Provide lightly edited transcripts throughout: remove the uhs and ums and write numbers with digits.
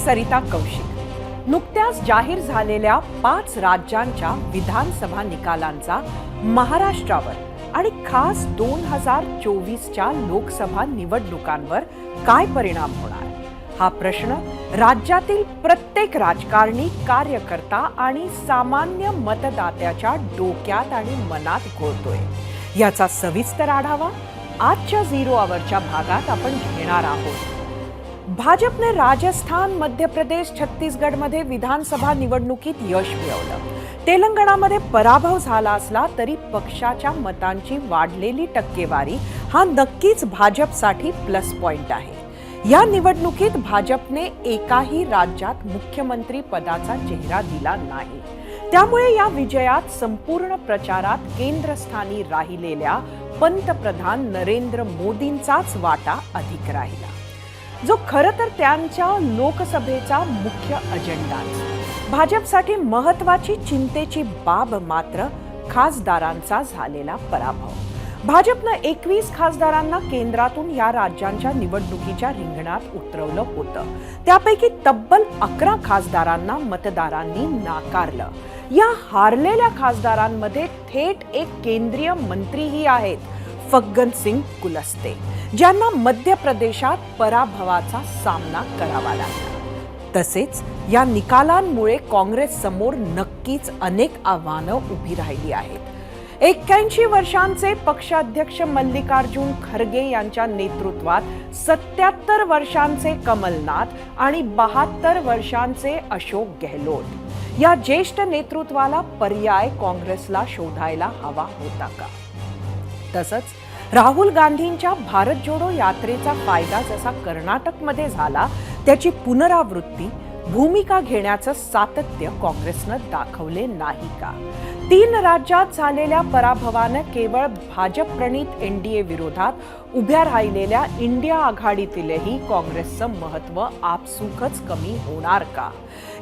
सरिता कौशिक। नुकत्याच जाहीर झालेल्या 5 राज्यांच्या विधानसभा निकालांचा महाराष्ट्रावर आणि खास 2024च्या लोकसभा निवडणुकांवर काय परिणाम होणार, हा प्रश्न राज्यातील प्रत्येक राजकारणी, कार्यकर्ता आणि सामान्य मतदात्याच्या डोक्यात आणि मनात घोळतोय। याचा सविस्तर आढावा आजच्या 0 आवरच्या भागात आपण घेणार आहोत। भाजपने राजस्थान, मध्य प्रदेश, छत्तीसगडमध्ये विधानसभा निवडणुकीत यश मिळवलं। तेलंगणामध्ये पराभव झाला असला तरी पक्षाच्या मतांची वाढलेली टक्केवारी हा नक्कीच भाजपसाठी प्लस पॉइंट आहे। या निवडणुकीत भाजपने एकाही राज्यात मुख्यमंत्री पदाचा चेहरा दिला नाही, त्यामुळे या विजयात संपूर्ण प्रचारात केंद्रस्थानी राहिलेल्या पंतप्रधान नरेंद्र मोदींचाच वाटा अधिक राहिला, जो खरं तर त्यांच्या लोकसभेचा मुख्य अजेंडा। भाजपसाठी महत्वाची चिंतेची बाब मात्र खासदारांचा झालेला पराभव। भाजपनं 21 खासदारांना केंद्रातून या राज्यांच्या निवडणुकीच्या रिंगणात उतरवलं होतं। त्यापैकी तब्बल 11 खासदारांना मतदारांनी नाकारलं। या हारलेल्या खासदारांमध्ये थेट एक केंद्रीय मंत्रीही आहेत, फग्गन सिंग कुलस्ते, ज्यांना मध्य प्रदेशात पराभवाचा सामना करावा लागला। तसेच या निकालांमुळे काँग्रेस समोर नक्कीच अनेक आव्हानं उभी राहिली आहेत। 81 वर्षांचे पक्षाध्यक्ष मल्लिकार्जुन खरगे यांच्या नेतृत्वात 77 वर्षांचे कमलनाथ आणि 72 वर्षांचे अशोक गेहलोत या ज्येष्ठ नेतृत्वाला पर्याय काँग्रेसला शोधायला हवा होता का? तसंच राहुल गांधींच्या भारत जोडो यात्रेचा फायदा जसा कर्नाटकमध्ये झाला, त्याची पुनरावृत्ती भूमिका घेण्याचं सातत्य काँग्रेसनं दाखवले नाही का? 3 राज्यात झालेल्या पराभवानं केवळ भाजप प्रणित एनडीए विरोधात उभ्या राहिलेल्या इंडिया आघाडीतीलही काँग्रेसचं महत्व आपसुकच कमी होणार का?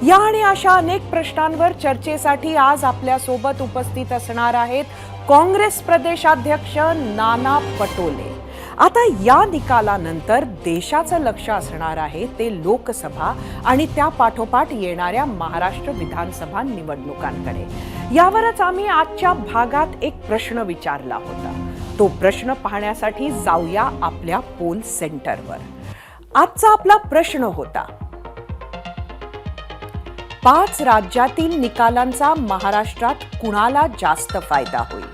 या आणि अशा अनेक प्रश्नांवर चर्चेसाठी आज आपल्या सोबत उपस्थित असणार आहेत काँग्रेस प्रदेशाध्यक्ष नाना पटोले। आता या निकालानंतर देशाचं लक्ष असणार आहे ते लोकसभा आणि त्या पाठोपाठ येणाऱ्या महाराष्ट्र विधानसभा निवडणुकांकडे। यावरच आम्ही आजच्या भागात एक प्रश्न विचारला होता। तो प्रश्न पाहण्यासाठी जाऊया आपल्या पोल सेंटरवर। आजचा आपला प्रश्न होता, 5 राज्यातील निकालांचा महाराष्ट्रात कुणाला जास्त फायदा होईल,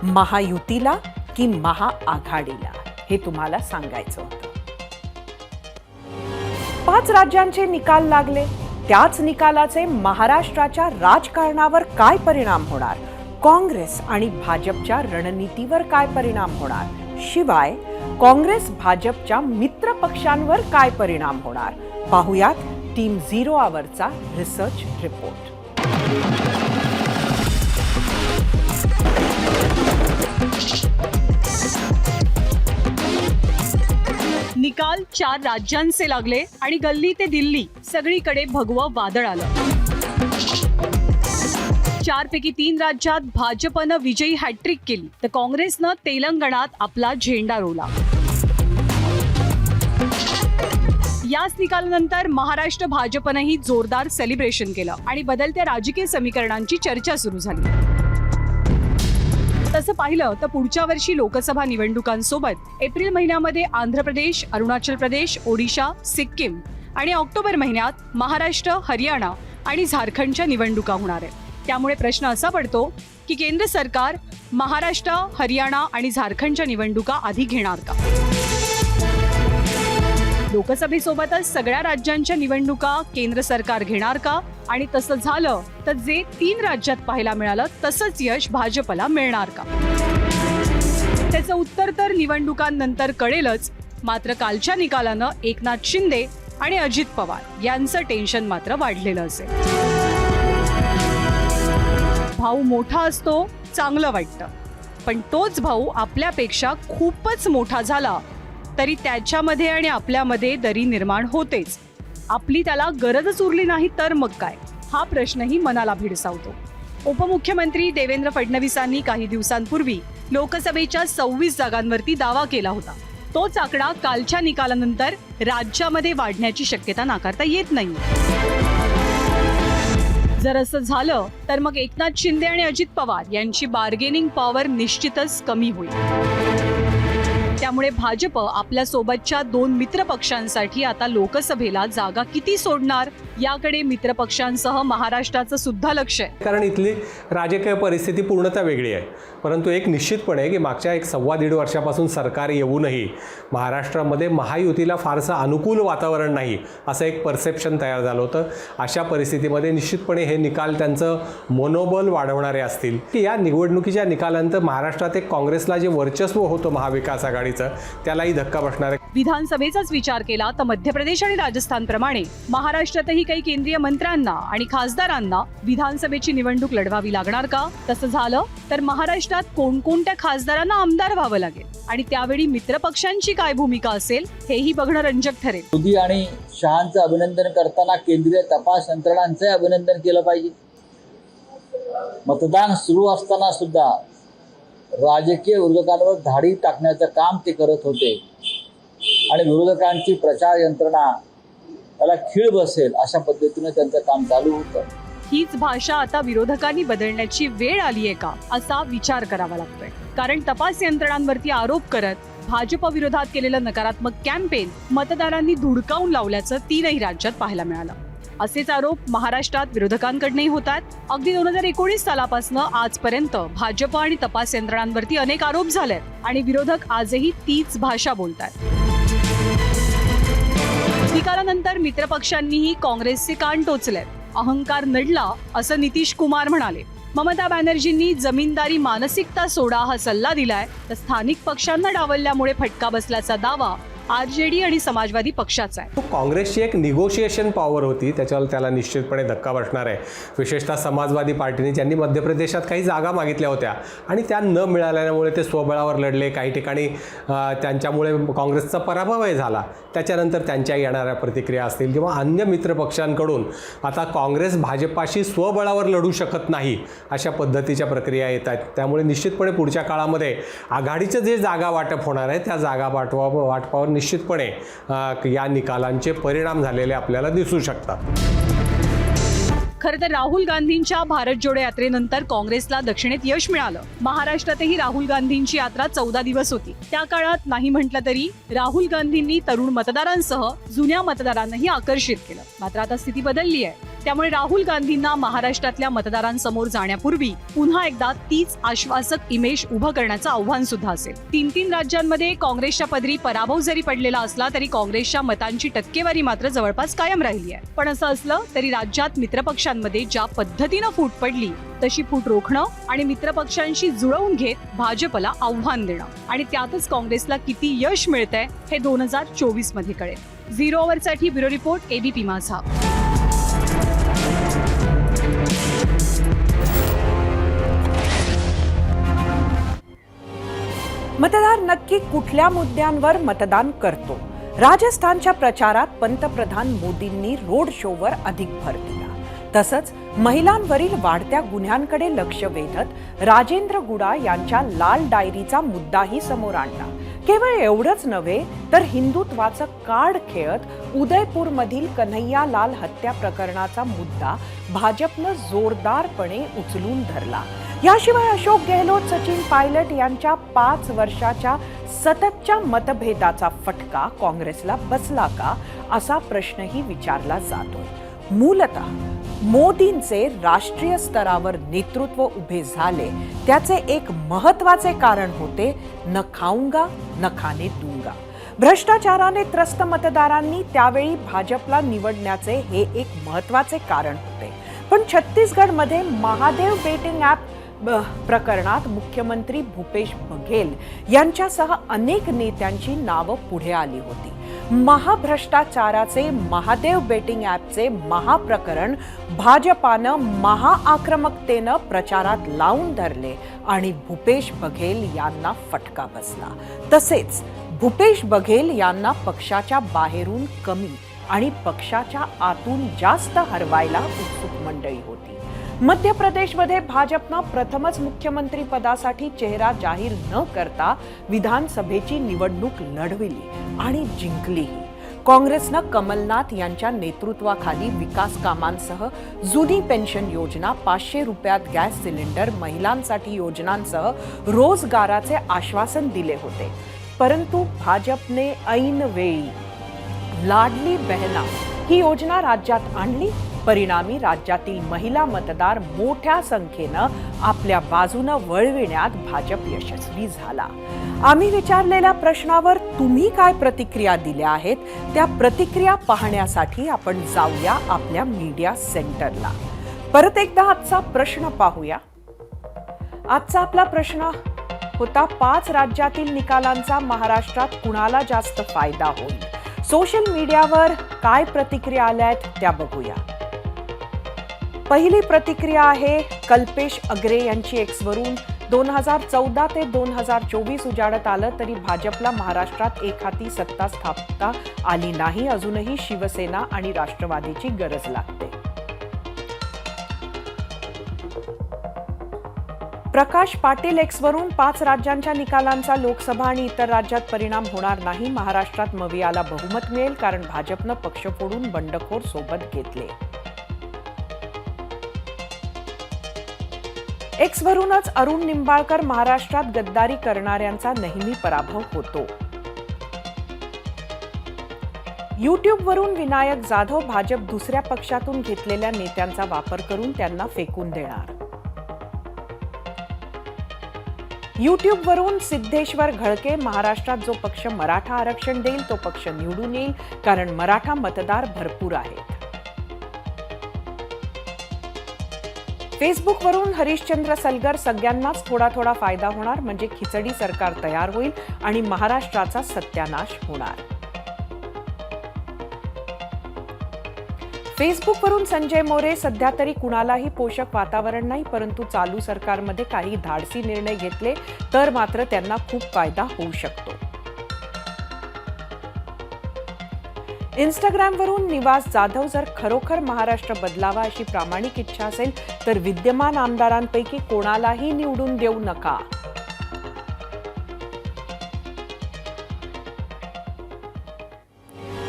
महायुतीला की महाआघाडीला? हे तुम्हाला सांगायचं होतं। 5 राज्यांचे निकाल लागले, त्याच निकालाचे महाराष्ट्राच्या राजकारणावर काय परिणाम होणार, काँग्रेस आणि भाजपच्या रणनीतीवर काय परिणाम होणार, शिवाय काँग्रेस भाजपच्या मित्र पक्षांवर काय परिणाम होणार, पाहुयात टीम 0 आवरचा रिसर्च रिपोर्ट। निकाल 4 राज्यांचे लागले आणि गल्ली ते दिल्ली सगळीकडे भगवं वादळ आलं। 4 पैकी 3 राज्यात भाजपनं विजयी हॅट्रिक केली, तर काँग्रेसनं तेलंगणात आपला झेंडा रोवला। याच निकालानंतर महाराष्ट्र भाजपनंही जोरदार सेलिब्रेशन केलं आणि बदलत्या राजकीय समीकरणांची चर्चा सुरू झाली। तसं पाहिलं तर पुढच्या वर्षी लोकसभा निवडणुकांसोबत एप्रिल महिन्यामध्ये आंध्र प्रदेश, अरुणाचल प्रदेश, ओडिशा, सिक्कीम आणि ऑक्टोबर महिन्यात महाराष्ट्र, हरियाणा आणि झारखंडच्या निवडणुका होणार आहेत। त्यामुळे प्रश्न असा पडतो की केंद्र सरकार महाराष्ट्र, हरियाणा आणि झारखंडच्या निवडणुका आधी घेणार का? लोकसभेसोबतच सगळ्या राज्यांच्या निवडणुका केंद्र सरकार घेणार का? आणि तसं झालं तर जे 3 राज्यात पाहायला मिळालं तसंच यश भाजपला मिळणार का? त्याचं उत्तर तर निवडणुकांनंतर कळेलच। मात्र कालच्या निकालानं एकनाथ शिंदे आणि अजित पवार यांचं टेन्शन मात्र वाढलेलं असेल। भाऊ मोठा असतो, चांगलं वाटतं, पण तोच भाऊ आपल्यापेक्षा खूपच मोठा झाला तरी त्याच्यामध्ये आणि आपल्यामध्ये दरी निर्माण होतेच। आपली त्याला गरजच उरली नाही तर मग काय, हा प्रश्नही मनाला भिडसावतो। उपमुख्यमंत्री देवेंद्र फडणवीसांनी काही दिवसांपूर्वी लोकसभेच्या 26 जागांवरती दावा केला होता। तोच आकडा कालच्या निकालानंतर राज्यामध्ये वाढण्याची शक्यता नाकारता येत नाही. जर असं झालं तर मग एकनाथ शिंदे आणि अजित पवार यांची बार्गेनिंग पॉवर निश्चितच कमी होईल. त्यामुळे भाजप आपल्या सोबतच्या 2 मित्र पक्षांसाठी आता लोकसभेला जागा किती सोडणार याकडे मित्र पक्षांसह महाराष्ट्राचं सुद्धा लक्ष आहे. कारण इथली राजकीय परिस्थिती पूर्णतः वेगळी आहे. परंतु एक निश्चितपणे की मागच्या 1.25 वर्षापासून सरकार येऊनही महाराष्ट्रामध्ये महायुतीला फारसं अनुकूल वातावरण नाही असं एक परसेप्शन तयार झालं होतं. अशा परिस्थितीमध्ये निश्चितपणे हे निकाल त्यांचं मनोबल वाढवणारे असतील की या निवडणुकीच्या निकालानंतर महाराष्ट्रात एक काँग्रेसला जे वर्चस्व होतं महाविकास आघाडीचं त्यालाही धक्का बसणार आहे. विधानसभेचाच विचार केला तर मध्य प्रदेश आणि राजस्थानप्रमाणे महाराष्ट्रातही काही केंद्रीय मंत्र्यांना आणि खासदारांना विधानसभेची निवडणूक लढवावी लागणार का? तसं झालं तर महाराष्ट्रात कोणकोणत्या खासदारांना आमदार व्हावं लागेल आणि त्यावेळी मित्रपक्षांची काय भूमिका असेल हेही बघणं रंजक ठरेल. मोदी आणि शहांचं अभिनंदन करताना केंद्रीय तपास यंत्रणांचे अभिनंदन केलं पाहिजे. मतदान सुरू असताना सुद्धा राजकीय विरोधकांवर धाडी टाकण्याचं काम ते करत होते आणि विरोधकांची प्रचार यंत्रणा त्याला खीळ बसेल अशा पद्धतीने त्यांचं काम चालू होतं. हीच भाषा आता विरोधकांनी बदलण्याची वेळ आली आहे का असा विचार करावा लागतोय. कारण तपास यंत्रणांवरती आरोप करत भाजप विरोधात केलेलं नकारात्मक कॅम्पेन मतदारांनी धुडकावून लावल्याचं 3ही राज्यात पाहायला मिळालं. असेच आरोप महाराष्ट्रात विरोधकांकडूनही होतात. अगदी 2019 सालापासून आजपर्यंत भाजप आणि तपास यंत्रणांवरती अनेक आरोप झालेत आणि विरोधक आजही तीच भाषा बोलतात. निकालानंतर मित्रपक्षांनीही काँग्रेसचे कान टोचलेत. अहंकार नडला असं नितीश कुमार म्हणाले. ममता बॅनर्जींनी जमीनदारी मानसिकता सोडा हा सल्ला दिलाय तर स्थानिक पक्षांना डावलल्यामुळे फटका बसल्याचा दावा आरजेडी आणि समाजवादी पक्षाचा आहे. काँग्रेसची एक निगोशिएशन पॉवर होती त्याच्यावर त्याला निश्चितपणे धक्का बसणार आहे. विशेषतः समाजवादी पार्टीने ज्यांनी मध्य प्रदेशात काही जागा मागितल्या होत्या आणि त्या न मिळाल्यामुळे ते स्वबळावर लढले. काही ठिकाणी त्यांच्यामुळे काँग्रेसचा पराभवही झाला. त्याच्यानंतर त्यांच्या येणाऱ्या प्रतिक्रिया असतील किंवा अन्य मित्रपक्षांकडून आता काँग्रेस भाजपाशी स्वबळावर लढू शकत नाही अशा पद्धतीच्या प्रक्रिया येत आहेत. त्यामुळे निश्चितपणे पुढच्या काळामध्ये आघाडीचं जे जागा वाटप होणार आहे त्या जागा वाटपावर निश्चितपणे या निकालांचे परिणाम झालेले आपल्याला दिसू शकतात. खरं तर राहुल गांधींच्या भारत जोडो यात्रेनंतर काँग्रेसला दक्षिणेत यश मिळालं. महाराष्ट्रातही राहुल गांधींची यात्रा 14 दिवस होती. त्या काळात नाही म्हटलं तरी राहुल गांधींनी तरुण मतदारांसह जुन्या मतदारांनाही आकर्षित केलं. मात्र आता स्थिती बदलली आहे. त्यामुळे राहुल गांधींना महाराष्ट्रातल्या मतदारांसमोर जाण्यापूर्वी पुन्हा एकदा तीच आश्वासक इमेज उभं करण्याचं आव्हान सुद्धा असेल. 3 राज्यांमध्ये काँग्रेसच्या पदरी पराभव जरी पडलेला असला तरी काँग्रेसच्या मतांची टक्केवारी मात्र जवळपास कायम राहिली आहे. पण असं असलं तरी राज्यात मित्रपक्षांमध्ये ज्या पद्धतीनं फूट पडली तशी फूट रोखणं आणि मित्रपक्षांशी जुळवून घेत भाजपला आव्हान देणं आणि त्यातच काँग्रेसला किती यश मिळतंय हे 2024 मध्ये कळेल. 0 ओव्हरसाठी ब्युरो रिपोर्ट ABP माझा. मतदार नक्की कुठल्या मुद्द्यांवर मतदान करतो? राजस्थानच्या प्रचारात पंतप्रधान मोदींनी रोड शोवर अधिक भर दिला. तसंच महिलांवरील वाढत्या गुन्ह्यांकडे लक्ष वेधत राजेंद्र गुडा यांच्या लाल डायरीचा मुद्दाही समोर आणला. केवळ एवढंच नव्हे तर हिंदुत्वाचं कार्ड खेळत उदयपूरमधील कन्हैयालाल हत्या प्रकरणाचा मुद्दा भाजपनं जोरदारपणे उचलून धरला. याशिवाय अशोक गेहलोत, सचिन पायलट यांच्या 5 वर्षाच्या सततच्या मतभेदाचा फटका काँग्रेसला बसला का असा प्रश्नही विचारला जातोय. मूलतः मोदींचे राष्ट्रीय स्तरावर नेतृत्व उभे झाले त्याचे एक महत्त्वाचे कारण होते न खाऊंगा न खाने दूंगा. भ्रष्टाचाराने त्रस्त मतदारांनी त्यावेळी भाजपला निवडण्याचे हे एक महत्त्वाचे कारण होते. पण छत्तीसगडमध्ये महादेव बेटिंग ॲप प्रकरणात मुख्यमंत्री भूपेश बघेल यांच्यासह अनेक नेत्यांची नावं पुढे आली होती. महाभ्रष्टाचाराचे महादेव बेटिंग ॲपचे महाप्रकरण भाजपानं महाआक्रमकतेनं प्रचारात लावून धरले आणि भूपेश बघेल यांना फटका बसला. तसेच भूपेश बघेल यांना पक्षाच्या बाहेरून कमी आणि पक्षाच्या आतून जास्त हरवायला उत्सुक मंडळी होती. मध्य प्रदेशमध्ये भाजपनं प्रथमच मुख्यमंत्री पदासाठी चेहरा जाहीर न करता विधानसभेची निवडणूक लढविली आणि जिंकलीही. काँग्रेसनं कमलनाथ यांच्या नेतृत्वाखाली विकास कामांसह जुनी पेन्शन योजना, 500 रुपयात गॅस सिलेंडर, महिलांसाठी योजनांसह रोजगाराचे आश्वासन दिले होते. परंतु भाजपने ऐन वेळी लाडली बहना ही योजना राज्यात आणली. परिणामी राज्यातील महिला मतदार मोठ्या संख्येनं आपल्या बाजूनं वळविण्यात भाजप यशस्वी झाला. आम्ही विचारलेल्या प्रश्नावर तुम्ही काय प्रतिक्रिया दिल्या आहेत, त्या प्रतिक्रिया पाहण्यासाठी आपण जाऊया आपल्या मीडिया सेंटरला. परत एकदा आजचा प्रश्न पाहूया. आजचा आपला प्रश्न होता, 5 राज्यातील निकालांचा महाराष्ट्रात कुणाला जास्त फायदा होईल. सोशल मीडियावर काय प्रतिक्रिया आल्या आहेत त्या बघूया. पहिली प्रतिक्रिया आहे कल्पेश अग्रे यांची एक्सवरून. 2014 ते 2024 उजाडत आलं तरी भाजपला महाराष्ट्रात एक हाती सत्ता स्थापता आली नाही. अजूनही शिवसेना आणि राष्ट्रवादीची गरज लागते. प्रकाश पाटील एक्सवरून, 5 राज्यांच्या निकालांचा लोकसभा आणि इतर राज्यात परिणाम होणार नाही. महाराष्ट्रात मवियाला बहुमत मिळेल कारण भाजपनं पक्ष फोडून बंडखोर सोबत घेतले. एक्सवरूनच अरुण निंबाळकर, महाराष्ट्रात गद्दारी करणाऱ्यांचा नेहमी पराभव होतो. युट्यूबवरून विनायक जाधव, भाजप दुसऱ्या पक्षातून घेतलेल्या नेत्यांचा वापर करून त्यांना फेकून देणार. युट्यूबवरून सिद्धेश्वर घळके, महाराष्ट्रात जो पक्ष मराठा आरक्षण देईल तो पक्ष निवडून येईल कारण मराठा मतदार भरपूर आहेत. फेसबुकवरून हरिश्चंद्र सलगर, सगळ्यांनाच थोडा थोडा फायदा होणार म्हणजे खिचडी सरकार तयार होईल आणि महाराष्ट्राचा सत्यानाश होणार. फेसबुकवरून संजय मोरे, सध्या तरी कुणालाही पोषक वातावरण नाही, परंतु चालू सरकारमध्ये काही धाडसी निर्णय घेतले तर मात्र त्यांना खूप फायदा होऊ शकतो. इंस्टाग्रामवरून निवास जाधव, जर खरोखर महाराष्ट्र बदलावा अशी प्रामाणिक इच्छा असेल तर विद्यमान आमदारांपैकी कोणालाही निवडून देऊ नका.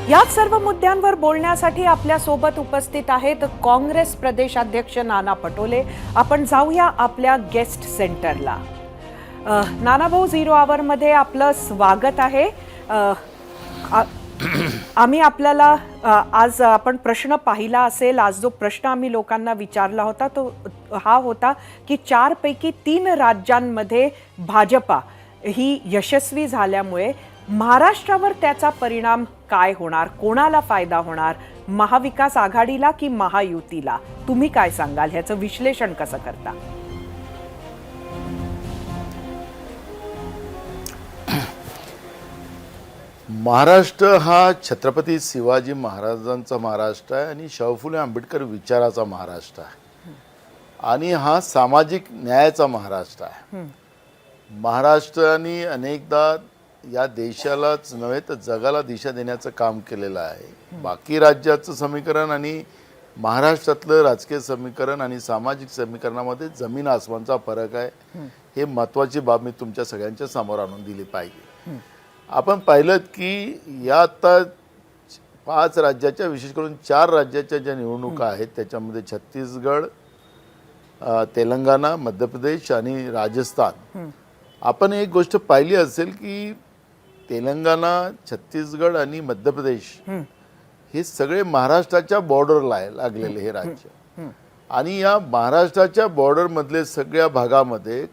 या सर्व मुद्द्यांवर बोलण्यासाठी आपल्या सोबत उपस्थित आहेत काँग्रेस प्रदेशाध्यक्ष नाना पटोले. आपण जाऊया आपल्या गेस्ट सेंटरला. नानाभाऊ, 0 आवरमध्ये आपलं स्वागत आहे. आम्ही आपल्याला आज आपण प्रश्न पाहिला असेल. आज जो प्रश्न आम्ही लोकांना विचारला होता तो हा होता की 4 पैकी 3 राज्यांमध्ये भाजपा ही यशस्वी झाल्यामुळे महाराष्ट्रावर त्याचा परिणाम काय होणार, कोणाला फायदा होणार, महाविकास आघाडीला की महायुतीला? तुम्ही काय सांगाल, ह्याचं विश्लेषण कसं करता? महाराष्ट्र हा छत्रपती शिवाजी महाराजांचा महाराष्ट्र आहे आणि शाहू फुले आंबेडकर विचाराचा महाराष्ट्र आहे आणि हा सामाजिक न्यायाचा महाराष्ट्र आहे. महाराष्ट्राने अनेकदा या देशालाच नव्हे तर जगाला दिशा देण्याचं काम केलेलं आहे. बाकी राज्याचं समीकरण आणि महाराष्ट्रातलं राजकीय समीकरण आणि सामाजिक समीकरणामध्ये जमीन आसमानचा फरक आहे. हे महत्त्वाची बाब मी तुमच्या सगळ्यांच्या समोर आणून दिली पाहिजे. आपण पाहिलं की या आता 5 राज्याच्या, विशेष करून 4 राज्याच्या ज्या निवडणुका आहेत त्याच्यामध्ये छत्तीसगड, तेलंगणा, मध्य प्रदेश आणि राजस्थान. आपण एक गोष्ट पाहिली असेल की तेलंगणा, छत्तीसगड आणि मध्य प्रदेश हे सगळे महाराष्ट्राच्या बॉर्डरला लागलेले हे राज्य. आणि या महाराष्ट्राच्या बॉर्डरमधले सगळ्या भागामध्ये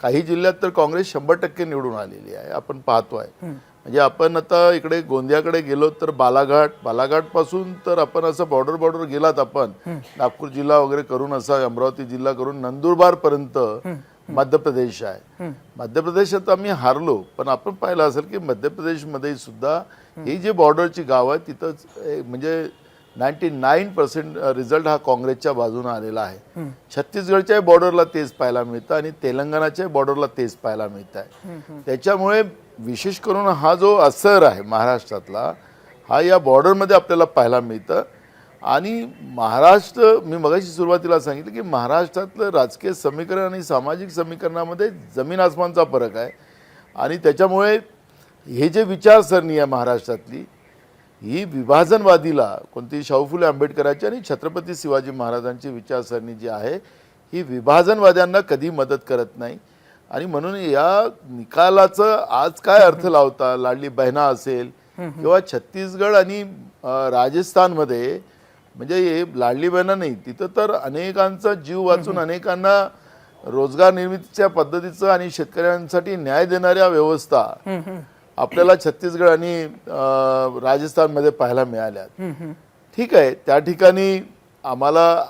काही जिल्ह्यात तर काँग्रेस 100% निवडून आलेली आहे. आपण पाहतोय म्हणजे आपण आता इकडे गोंदियाकडे गेलो तर बालाघाट पासून तर आपण असं बॉर्डर गेलात आपण नागपूर जिल्हा वगैरे करून असा अमरावती जिल्हा करून नंदुरबार पर्यंत मध्य प्रदेश आहे. मध्य प्रदेशात आम्ही हारलो, पण आपण पाहिलं असेल की मध्य प्रदेशमध्ये सुद्धा ही जी बॉर्डरची गाव आहे तिथं म्हणजे 99% रिझल्ट हा काँग्रेसच्या बाजूने आलेला आहे. छत्तीसगडच्या बॉर्डरला तेच पाहायला मिळतं आणि तेलंगणाच्या बॉर्डरला तेच पाहायला मिळत आहे. त्याच्यामुळे विशेष करून हा जो असर आहे महाराष्ट्रातला हा या बॉर्डरमध्ये आपल्याला पाहायला मिळतं. आणि महाराष्ट्र, मी मगाशी सुरुवातीला सांगितलं की महाराष्ट्रातलं राजकीय समीकरण आणि सामाजिक समीकरणामध्ये जमीन आसमानचा फरक आहे. आणि त्याच्यामुळे हे जे विचारसरणी आहे महाराष्ट्रातली, ही विभाजनवादीला, कोणती शाहू फुले आंबेडकरांची आणि छत्रपती शिवाजी महाराजांची विचारसरणी जी आहे ही विभाजनवाद्यांना कधी मदत करत नाही. आणि म्हणून या निकालाचं आज काय अर्थ लावता, लाडली बहिणा असेल किंवा छत्तीसगड आणि राजस्थानमध्ये, म्हणजे हे लाडली बहिणा नाही, तिथं तर अनेकांचा जीव वाचून अनेकांना रोजगार निर्मितीच्या पद्धतीचं आणि शेतकऱ्यांसाठी न्याय देणाऱ्या व्यवस्था आपल्याला छत्तीसगड आणि राजस्थानमध्ये पाहायला मिळाल्यात. ठीक आहे, त्या ठिकाणी आम्हाला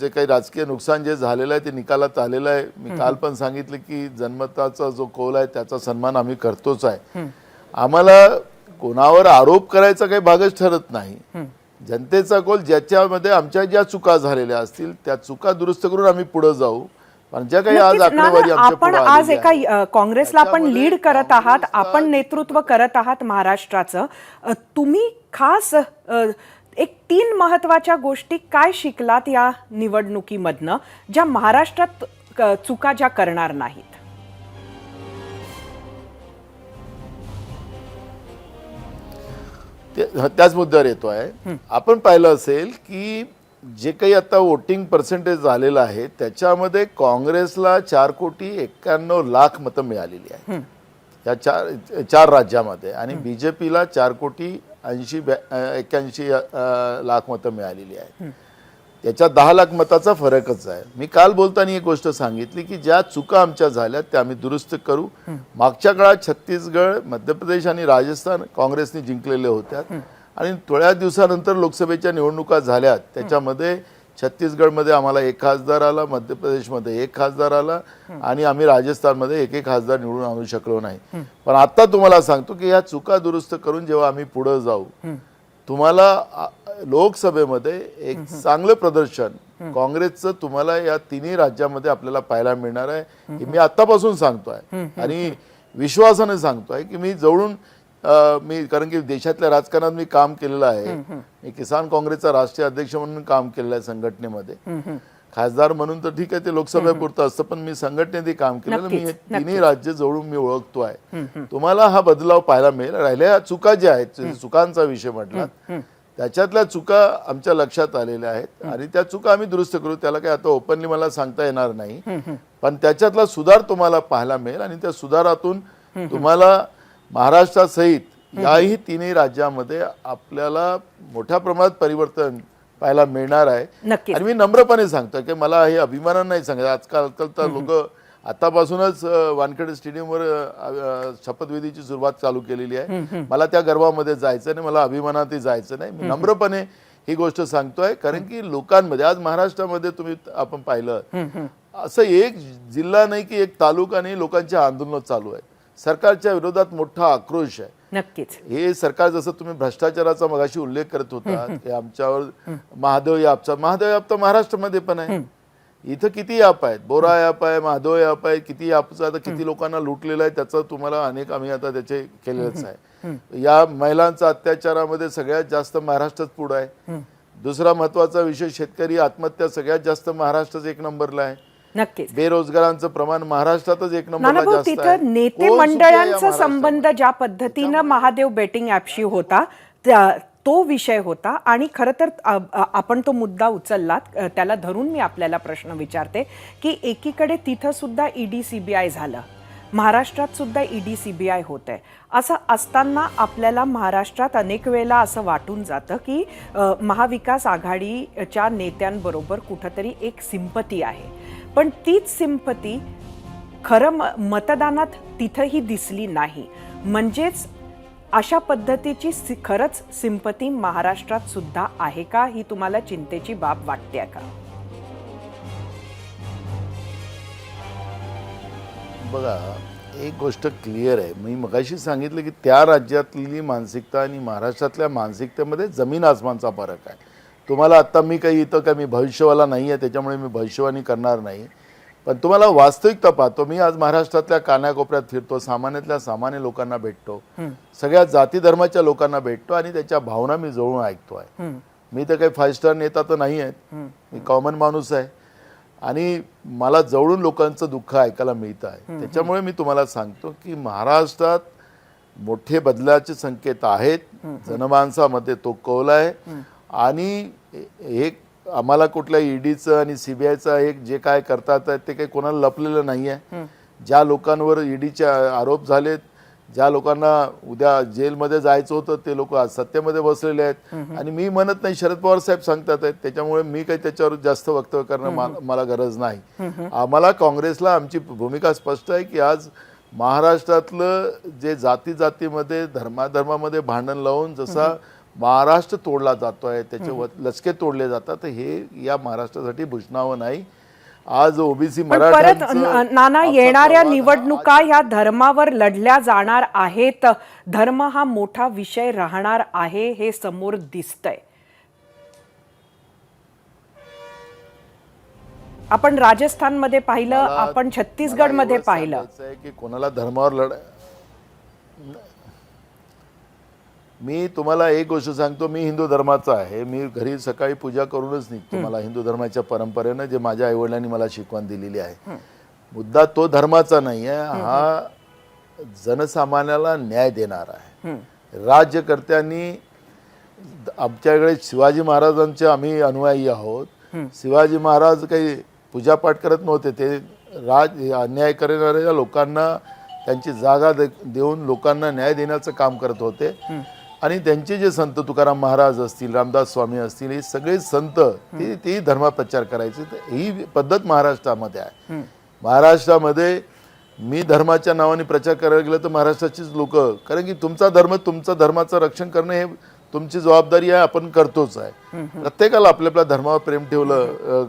जे काही राजकीय नुकसान जे झालेलं आहे ते निकालात आलेलं आहे. मी काल पण सांगितलं की जनमताचा जो कौल आहे त्याचा सन्मान आम्ही करतोच आहे. आम्हाला कोणावर आरोप करायचा काही भागच ठरत नाही. जनतेचा कौल, ज्याच्यामध्ये आमच्या ज्या चुका झालेल्या असतील त्या चुका दुरुस्त करून आम्ही पुढे जाऊ. पण ज्या काही आज नक्कीच. आकडेवारी नाना, आमच्या आपण पुढे आज आलेली आहे, एका काँग्रेसला आपण त्याच्यामध्ये लीड करत आहात, काँग्रेसचा आपण नेतृत्व करत आहात महाराष्ट्राचं. तुम्ही खास एक 3 महत्वाच्या गोष्टी काय शिकलात या निवडणुकीमधनं, ज्या महाराष्ट्रात चुका ज्या करणार नाहीत? त्याच मुद्द्यावर येतो आहे. आपण पाहिलं असेल की जे काही आता वोटिंग पर्सेंटेज झालेलं आहे त्याच्यामध्ये काँग्रेसला 4,91,00,000 मतं मिळालेली आहेत या चार राज्यामध्ये, आणि बीजेपीला 4,81,00,000 मतं मिळालेली आहेत. त्याच्या 10 लाख मताचा फरकच आहे. मी काल बोलताना एक गोष्ट सांगितली की ज्या चुका आमच्या झाल्या त्या आम्ही दुरुस्त करू. मागच्या काळात छत्तीसगड, मध्य प्रदेश आणि राजस्थान काँग्रेसने जिंकलेले होत्या, आणि थोड्या दिवसानंतर लोकसभेच्या निवडणुका झाल्यात. त्याच्यामध्ये छत्तीसगडमध्ये आम्हाला 1 खासदार आला, मध्य प्रदेशमध्ये 1 खासदार आला, आणि आम्ही राजस्थानमध्ये 1 खासदार निवडून आणू शकलो नाही. पण आता तुम्हाला सांगतो की या चुका दुरुस्त करून जेव्हा आम्ही पुढे जाऊ, तुम्हाला लोकसभेमध्ये एक चांगलं प्रदर्शन काँग्रेसचं तुम्हाला या तिन्ही राज्यामध्ये आपल्याला पाहायला मिळणार आहे. हे मी आतापासून सांगतोय आणि विश्वासाने सांगतोय की मी जवळून मी, कारण की देशातल्या राजकारणात मी काम केलेलं आहे. मी किसान काँग्रेसचा राष्ट्रीय अध्यक्ष म्हणून काम केलेलं आहे संघटनेमध्ये. खासदार म्हणून तर ठीक आहे, ते लोकसभेपुरतं असतं, पण मी संघटनेत काम केलेलं. मी तिन्ही राज्य जवळून मी ओळखतो आहे. तुम्हाला हा बदलाव पाहायला मिळेल. राहिल्या चुका ज्या आहेत, चुकांचा विषय म्हटला, त्याच्यातल्या चुका आमच्या लक्षात आलेल्या आहेत आणि त्या चुका आम्ही दुरुस्त करू. त्याला काही आता ओपनली मला सांगता येणार नाही, पण त्याच्यातला सुधार तुम्हाला पाहायला मिळेल. आणि त्या सुधारातून तुम्हाला महाराष्ट्रासहित याही तिन्ही राज्यामध्ये आपल्याला मोठ्या प्रमाणात परिवर्तन पाहायला मिळणार आहे. आणि मी नम्रपणे सांगतो की मला हे अभिमानानं नाही सांगायचं. आजकाल तर लोक आतापासूनच वानखेडे स्टेडियमवर शपथविधीची सुरुवात चालू केलेली आहे. मला त्या गर्वामध्ये जायचं नाही, मला अभिमानातही जायचं नाही. मी नम्रपणे ही गोष्ट सांगतोय, कारण की लोकांमध्ये आज महाराष्ट्रामध्ये तुम्ही आपण पाहिलं असं एक जिल्हा नाही की एक तालुका नाही, लोकांचे आंदोलन चालू आहे. सरकारच्या विरोधात मोठा आक्रोश आहे. नक्कीच हे सरकार, जसं तुम्ही भ्रष्टाचाराचा मगाशी उल्लेख करत होता की आमच्यावर महादेव याप तर महाराष्ट्रामध्ये पण आहे. इथं किती याप आहेत, बोरा याप आहे, महादेव याप आहे, किती यापचं आता किती लोकांना लुटलेलं आहे त्याचं तुम्हाला अनेक आम्ही आता त्याचे केलेलंच आहे. या महिलांचा अत्याचारामध्ये सगळ्यात जास्त महाराष्ट्रच पुढे आहे. दुसरा महत्वाचा विषय, शेतकरी आत्महत्या सगळ्यात जास्त महाराष्ट्रच 1 नंबरला आहे. नक्कीच. बेरोजगारांचं प्रमाण महाराष्ट्रातच 1 नंबरला जास्त आहे. तिथं नेते मंडळांचा संबंध ज्या पद्धतीनं महादेव बेटिंग ऍपशी होता तो विषय होता. आणि खरं तर आपण तो मुद्दा उचललात, त्याला धरून मी आपल्याला प्रश्न विचारते की एकीकडे तिथं सुद्धा ईडी सीबीआय झालं, महाराष्ट्रात सुद्धा ईडी सीबीआय होत आहे. असं असताना आपल्याला महाराष्ट्रात अनेक वेळेला असं वाटून जातं की महाविकास आघाडीच्या नेत्यांबरोबर कुठंतरी एक सिंपती आहे, पण तीच सिंपती खरं मतदानात तिथंही दिसली नाही. म्हणजेच अशा पद्धतीची खरंच सिंपती महाराष्ट्रात सुद्धा आहे का, ही तुम्हाला चिंतेची बाब वाटते का? बघा, एक गोष्ट क्लिअर आहे. मी मगाशी सांगितलं की त्या राज्यातली मानसिकता आणि महाराष्ट्रातल्या मानसिकतेमध्ये जमीन आसमानचा फरक आहे. तुम्हाला आता मी काही इथं काय, मी भविष्यवाला नाही आहे त्याच्यामुळे मी भविष्यवाणी करणार नाही, पण तुम्हाला वास्तविकता पाहतो. मी आज महाराष्ट्रातल्या कानाकोपऱ्यात फिरतो, सामान्यातल्या सामान्य लोकांना भेटतो, सगळ्या जाती धर्माच्या लोकांना भेटतो आणि त्याच्या भावना मी जवळून ऐकतो आहे. मी तर काही 5 स्टार नेता तर नाही आहेत, मी कॉमन माणूस आहे आणि मला जवळून लोकांचं दुःख ऐकायला मिळतं आहे. त्याच्यामुळे मी तुम्हाला सांगतो की महाराष्ट्रात मोठे बदलाचे संकेत आहेत, जनमानसामध्ये तो कौल आहे आणि एक आम्हाला कुठल्या ईडीचं आणि सीबीआयचं एक जे काय करतात ते काही कोणाला लपलेलं नाही आहे. ज्या लोकांवर ईडीचे आरोप झालेत, ज्या लोकांना उद्या जेलमध्ये जायचं होतं ते लोक आज सत्तेमध्ये बसलेले आहेत आणि मी म्हणत नाही, शरद पवार साहेब सांगतात आहेत, त्याच्यामुळे मी काही त्याच्यावर जास्त वक्तव्य करणं मला गरज नाही. आम्हाला काँग्रेसला आमची भूमिका स्पष्ट आहे की आज महाराष्ट्रातलं जे जाती जातीमध्ये धर्माधर्मामध्ये भांडण लावून जसा महाराष्ट्र तोडला जातोय, त्याचे लचके तोडले जातात, हे या महाराष्ट्रासाठी भूषणावं नाही. आज ओबीसी पण परत नाना येणाऱ्या निवडणुका ह्या धर्मावर लढल्या जाणार आहेत. धर्म हा मोठा विषय राहणार आहे हे समोर दिसतंय. आपण राजस्थानमध्ये पाहिलं, आपण छत्तीसगडमध्ये पाहिलं की कोणाला धर्मावर मी तुम्हाला एक गोष्ट सांगतो, मी हिंदू धर्माचा आहे. मी घरी सकाळी पूजा करूनच निघतो. मला हिंदू धर्माच्या परंपरेनं जे माझ्या आईवडिलांनी मला शिकवण दिलेली आहे. मुद्दा तो धर्माचा नाही आहे, हा जनसामान्याला न्याय देणार आहे. राज्यकर्त्यांनी आमच्याकडे शिवाजी महाराजांचे आम्ही अनुयायी आहोत. शिवाजी महाराज काही पूजापाठ करत नव्हते, ते अन्याय करणाऱ्या लोकांना त्यांची जागा देऊन लोकांना न्याय देण्याचं काम करत होते. आणि त्यांचे जे संत तुकाराम महाराज असतील, रामदास स्वामी असतील, हे सगळे संत ते धर्मप्रचार करायचे. ही पद्धत महाराष्ट्रामध्ये आहे. महाराष्ट्रामध्ये मी धर्माच्या नावाने प्रचार करायला गेलं तर महाराष्ट्राचीच लोक, कारण की तुमचा धर्म, तुमच्या धर्माचं रक्षण करणं हे तुमची जबाबदारी आहे, आपण करतोच आहे. प्रत्येकाला आपल्या आपल्या धर्मावर प्रेम ठेवलं